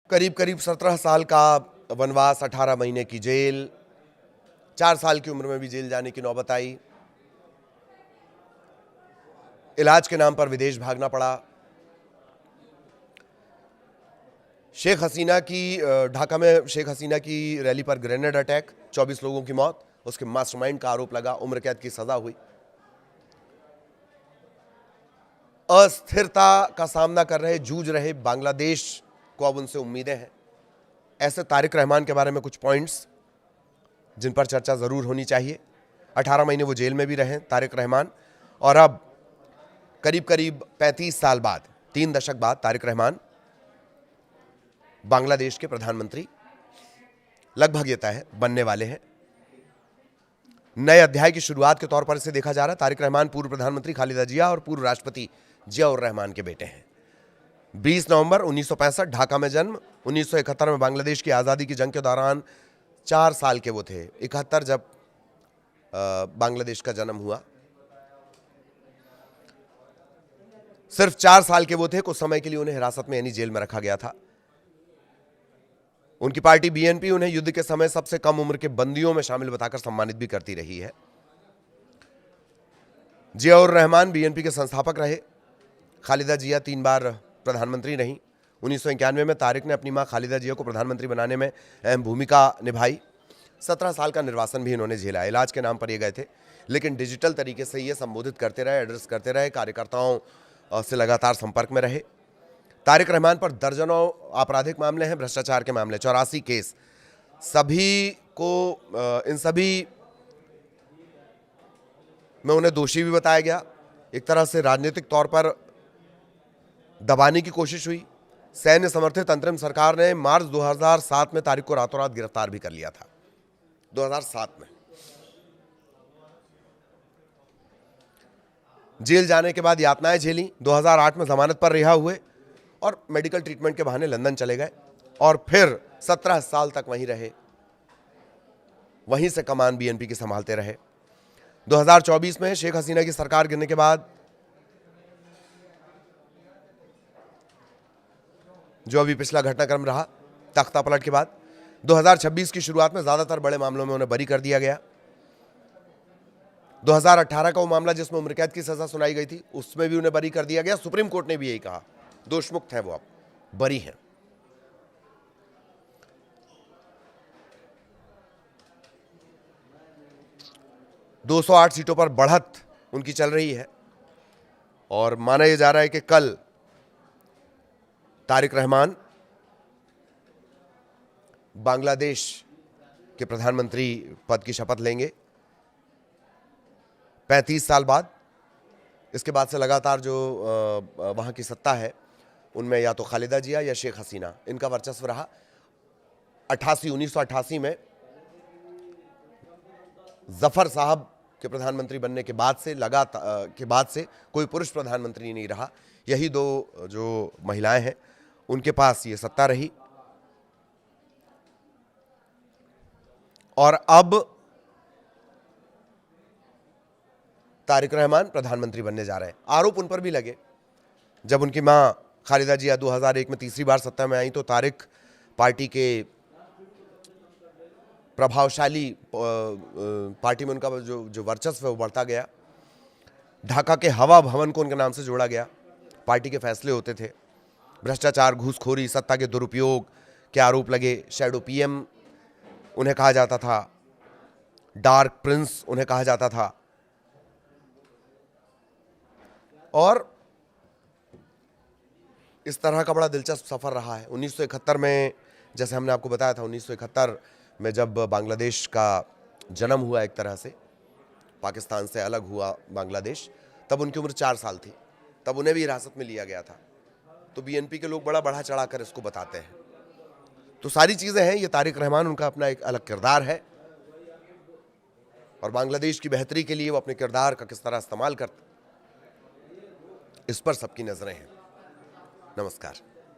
करीब करीब 17 साल का वनवास, 18 महीने की जेल, 4 साल की उम्र में भी जेल जाने की नौबत आई, इलाज के नाम पर विदेश भागना पड़ा। शेख हसीना की ढाका में शेख हसीना की रैली पर ग्रेनेड अटैक, 24 लोगों की मौत, उसके मास्टरमाइंड का आरोप लगा, उम्र कैद की सजा हुई। अस्थिरता का सामना कर रहे, जूझ रहे बांग्लादेश को अब उनसे उम्मीदें हैं। ऐसे तारिक रहमान के बारे में कुछ पॉइंट्स जिन पर चर्चा जरूर होनी चाहिए। 18 महीने वो जेल में भी रहे तारिक रहमान, और अब करीब करीब 35 साल बाद, 3 दशक बाद तारिक रहमान बांग्लादेश के प्रधानमंत्री लगभग ये तय है बनने वाले हैं। नए अध्याय की शुरुआत के तौर पर इसे देखा जा रहा है। तारिक रहमान पूर्व प्रधानमंत्री खालिदा जिया और पूर्व राष्ट्रपति जियाउर रहमान के बेटे हैं। 20 नवंबर 1965 ढाका में जन्म। 1971 में बांग्लादेश की आज़ादी की जंग के दौरान 4 साल के वो थे। 71 जब बांग्लादेश का जन्म हुआ, सिर्फ 4 साल के वो थे। कुछ समय के लिए उन्हें हिरासत में यानी जेल में रखा गया था। उनकी पार्टी बीएनपी उन्हें युद्ध के समय सबसे कम उम्र के बंदियों में शामिल बताकर सम्मानित भी करती रही है। जियाउर रहमान बीएनपी के संस्थापक रहे। खालिदा जिया 3 बार प्रधानमंत्री रहीं। 1991 में तारिक ने अपनी मां खालिदा जिया को प्रधानमंत्री बनाने में अहम भूमिका निभाई। 17 साल का निर्वासन भी इन्होंने झेला। इलाज के नाम पर ये गए थे, लेकिन डिजिटल तरीके से ये संबोधित करते रहे, एड्रेस करते रहे, कार्यकर्ताओं से लगातार संपर्क में रहे। तारिक रहमान पर दर्जनों आपराधिक मामले हैं, भ्रष्टाचार के मामले, 84 केस। सभी को इन सभी में उन्हें दोषी भी बताया गया। एक तरह से राजनीतिक तौर पर दबाने की कोशिश हुई। सैन्य समर्थित अंतरिम सरकार ने मार्च 2007 में तारिक को रातों रात गिरफ्तार भी कर लिया था। 2007 में जेल जाने के बाद यातनाएं झेली। 2008 में जमानत पर रिहा हुए और मेडिकल ट्रीटमेंट के बहाने लंदन चले गए और फिर 17 साल तक वहीं रहे। वहीं से कमान बीएनपी की संभालते रहे। 2024 में शेख हसीना की सरकार गिरने के बाद, जो अभी पिछला घटनाक्रम रहा तख्ता पलट के बाद, 2026 की शुरुआत में ज्यादातर बड़े मामलों में उन्हें बरी कर दिया गया। 2018 का वो मामला जिसमें उम्र कैद की सजा सुनाई गई थी, उसमें भी उन्हें बरी कर दिया गया। सुप्रीम कोर्ट ने भी यही कहा, दोषमुक्त है वो, अब बरी हैं। दो 208 सीटों पर बढ़त उनकी चल रही है और माना यह जा रहा है कि कल तारिक रहमान बांग्लादेश के प्रधानमंत्री पद की शपथ लेंगे 35 साल बाद। इसके बाद से लगातार जो वहां की सत्ता है उनमें या तो खालिदा जिया या शेख हसीना, इनका वर्चस्व रहा। 1988 में जफर साहब के प्रधानमंत्री बनने के बाद से कोई पुरुष प्रधानमंत्री नहीं रहा। यही 2 जो महिलाएं हैं उनके पास ये सत्ता रही। और अब तारिक रहमान प्रधानमंत्री बनने जा रहे हैं। आरोप उन पर भी लगे। जब उनकी मां खालिदा जिया 2001 में तीसरी बार सत्ता में आई तो तारिक पार्टी के प्रभावशाली पार्टी में उनका जो वर्चस्व है वो बढ़ता गया। ढाका के हवा भवन को उनके नाम से जोड़ा गया। पार्टी के फैसले होते थे। भ्रष्टाचार, घूसखोरी, सत्ता के दुरुपयोग के आरोप लगे। शैडो पीएम उन्हें कहा जाता था, डार्क प्रिंस उन्हें कहा जाता था। और इस तरह का बड़ा दिलचस्प सफर रहा है। 1971 में, जैसे हमने आपको बताया था, 1971 में जब बांग्लादेश का जन्म हुआ, एक तरह से पाकिस्तान से अलग हुआ बांग्लादेश, तब उनकी उम्र 4 साल थी। तब उन्हें भी हिरासत में लिया गया था। तो बीएनपी के लोग बड़ा बढ़ा चढ़ाकर इसको बताते हैं। तो सारी चीजें हैं। ये तारिक रहमान, उनका अपना एक अलग किरदार है और बांग्लादेश की बेहतरी के लिए वो अपने किरदार का किस तरह इस्तेमाल करते, इस पर सबकी नजरें हैं। नमस्कार।